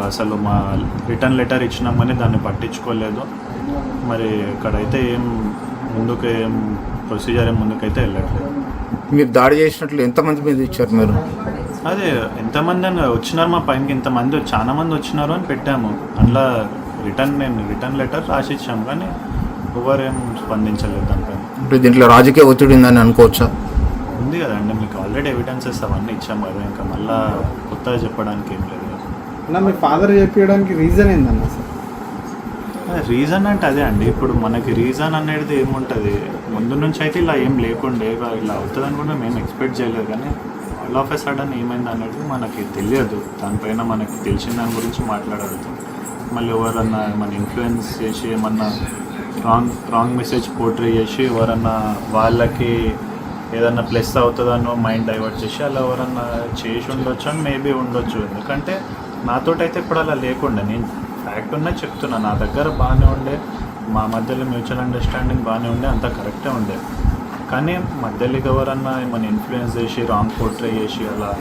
అసలు మా return letter ఇచ్చినాం కానీ దాన్ని పట్టించుకోలేదు. మరి ఇక్కడైతే ఏం ప్రొసీజర్ ముందుకైతే వెళ్ళట్లేదు. మీరు దాడి చేసినట్లు ఎంతమంది మీద ఇచ్చారు మీరు? అదే ఎంతమంది అని వచ్చినారు మా పైనకి, ఇంతమంది చాలా మంది వచ్చినారు అని పెట్టాము. అందులో రిటర్న్ లెటర్ రాసి ఇచ్చాము కానీ ఎవరేం స్పందించలేదు దానిపైన. అంటే దీంట్లో రాజకీయ ఒత్తిడి ఉందని అనుకోవచ్చా? ఉంది కదండి, మీకు ఆల్రెడీ ఎవిడెన్సెస్ అవన్నీ ఇచ్చాము కదా, ఇంకా మళ్ళీ కొత్తగా చెప్పడానికి ఏం లేదు. అన్న మీ ఫాదర్ చెప్పడానికి రీజన్ ఏందన్న? రీజన్ అంటే అదే అండి, ఇప్పుడు మనకి రీజన్ అనేది ఏముంటుంది, ముందు నుంచి అయితే ఇలా ఏం లేకుండే, ఇలా అవుతుందని కూడా మేము ఎక్స్పెక్ట్ చేయలేదు. కానీ ఆల్ ఆఫ్ ఎ సడన్ ఏమైంది అనేది మనకి తెలియదు. దానిపైన మనకి తెలిసిన దాని గురించి మాట్లాడగలుగుతాం. మళ్ళీ ఎవరన్నా మన ఇన్ఫ్లుయెన్స్ చేసి ఏమన్నా రాంగ్ మెసేజ్ పోర్ట్రే చేసి ఎవరన్నా వాళ్ళకి ఏదన్నా ప్లస్ అవుతుందనో మైండ్ డైవర్ట్ చేసి అలా ఎవరన్నా చేసి ఉండొచ్చు అని మేబీ ఉండొచ్చు. ఎందుకంటే నాతోటైతే ఇప్పుడు అలా లేకుండే, నేను ఫ్యాక్ట్ ఉన్నా చెప్తున్నా. నా దగ్గర బాగానే ఉండే, మా మధ్యలో మ్యూచువల్ అండర్స్టాండింగ్ బాగానే ఉండే, అంతా కరెక్టే ఉండే. కానీ మధ్యలోకి ఎవరన్నా ఏమైనా ఇన్ఫ్లుయెన్స్ చేసి రాంగ్ పోర్ట్రే చేసి అలా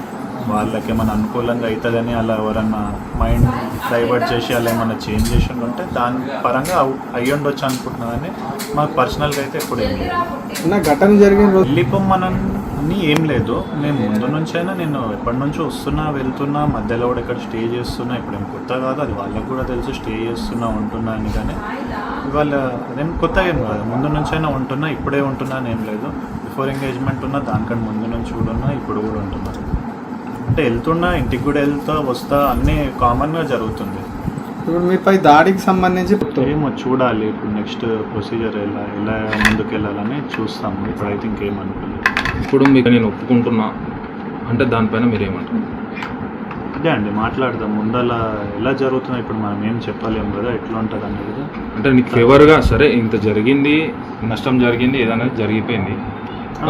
వాళ్ళకి ఏమైనా అనుకూలంగా అవుతుందని అలా ఎవరన్నా మైండ్ డైవర్ట్ చేసి అలా ఏమైనా చేంజ్ చేసి ఉంటే దాని పరంగా అయ్యి ఉండొచ్చు అనుకుంటున్నా. కానీ మాకు పర్సనల్గా అయితే ఎప్పుడు ఏం లేదు. ఘటన జరిగిన రోజు వెళ్ళిపోమ్మనని ఏం లేదు. నేను ముందు నుంచైనా నేను ఎప్పటి నుంచో వస్తున్నా వెళ్తున్నా, మధ్యలో కూడా ఇక్కడ స్టే చేస్తున్నా. ఇప్పుడు ఏం కొత్త కాదు, అది వాళ్ళకు కూడా తెలుసు స్టే చేస్తున్నా ఉంటున్నా అని. కానీ ఇవాళ అదేం కొత్తగా ఏం కాదు, ముందు నుంచైనా ఉంటున్నా, ఇప్పుడే ఉంటున్నా అని ఏం లేదు. బిఫోర్ ఎంగేజ్మెంట్ ఉన్నా, దానికంటే ముందు నుంచి కూడా ఉన్నా, ఇప్పుడు కూడా ఉంటున్నా. అంటే వెళ్తున్నా, ఇంటికి కూడా వెళ్తా వస్తా, అన్నీ కామన్గా జరుగుతుంది. ఇప్పుడు మీపై దాడికి సంబంధించి ఏమో చూడాలి ఇప్పుడు నెక్స్ట్ ప్రొసీజర్ ఎలా ముందుకు వెళ్ళాలని చూస్తాము. ఇప్పుడైతే ఇంకేమనుకోలేదు. ఇప్పుడు మీకు నేను ఒప్పుకుంటున్నా అంటే దానిపైన మీరేమంటారు? అదే అండి మాట్లాడదాం. ముందలా ఎలా జరుగుతుందో ఇప్పుడు మనం ఏం చెప్పలేము కదా, ఎట్లా ఉంటుంది అనేది. అంటే నీకు ఫేవర్గా సరే ఇంత జరిగింది, నష్టం జరిగింది, ఏదైనా జరిగిపోయింది.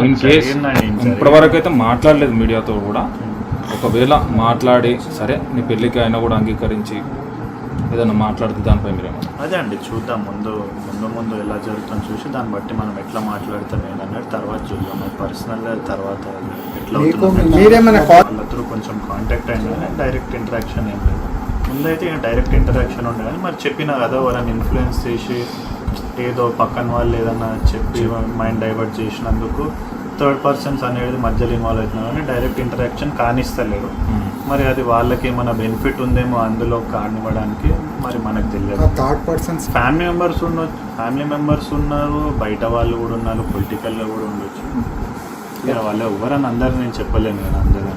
ఇన్ కేస్ ఇప్పటివరకు అయితే మాట్లాడలేదు మీడియాతో కూడా. ఒకవేళ మాట్లాడి సరే నీ పెళ్ళికి అయినా కూడా అంగీకరించి ఏదైనా మాట్లాడితే దానిపై మీరేమో అదే అండి చూద్దాం. ముందు ఎలా జరుగుతుందో చూసి దాన్ని బట్టి మనం ఎట్లా మాట్లాడతాం ఏదన్నట్టు తర్వాత చూద్దాం. పర్సనల్ తర్వాత ఎట్లా అవుతుందో కొంచెం కాంటాక్ట్ అయినా కానీ డైరెక్ట్ ఇంటరాక్షన్ ఏం లేదు. ముందైతే డైరెక్ట్ ఇంటరాక్షన్ ఉండే కానీ మరి చెప్పినా కదా, ఎవరైనా ఇన్ఫ్లుయెన్స్ చేసి ఏదో పక్కన వాళ్ళు ఏదన్నా చెప్పి మైండ్ డైవర్ట్ చేసినందుకు థర్డ్ పర్సన్స్ అనేది మధ్యలో ఇన్వాల్వ్ అవుతున్నారు కానీ డైరెక్ట్ ఇంటరాక్షన్ కానిస్తలేరు. మరి అది వాళ్ళకి ఏమైనా బెనిఫిట్ ఉందేమో అందులో కానివ్వడానికి, మరి మనకు తెలియదు. థర్డ్ పర్సన్స్ ఫ్యామిలీ మెంబర్స్ ఉన్నారు, బయట వాళ్ళు కూడా ఉన్నారు, పొలిటికల్గా కూడా ఉండొచ్చు. వాళ్ళు ఎవరని అందరూ నేను చెప్పలేను కదా అందరూ.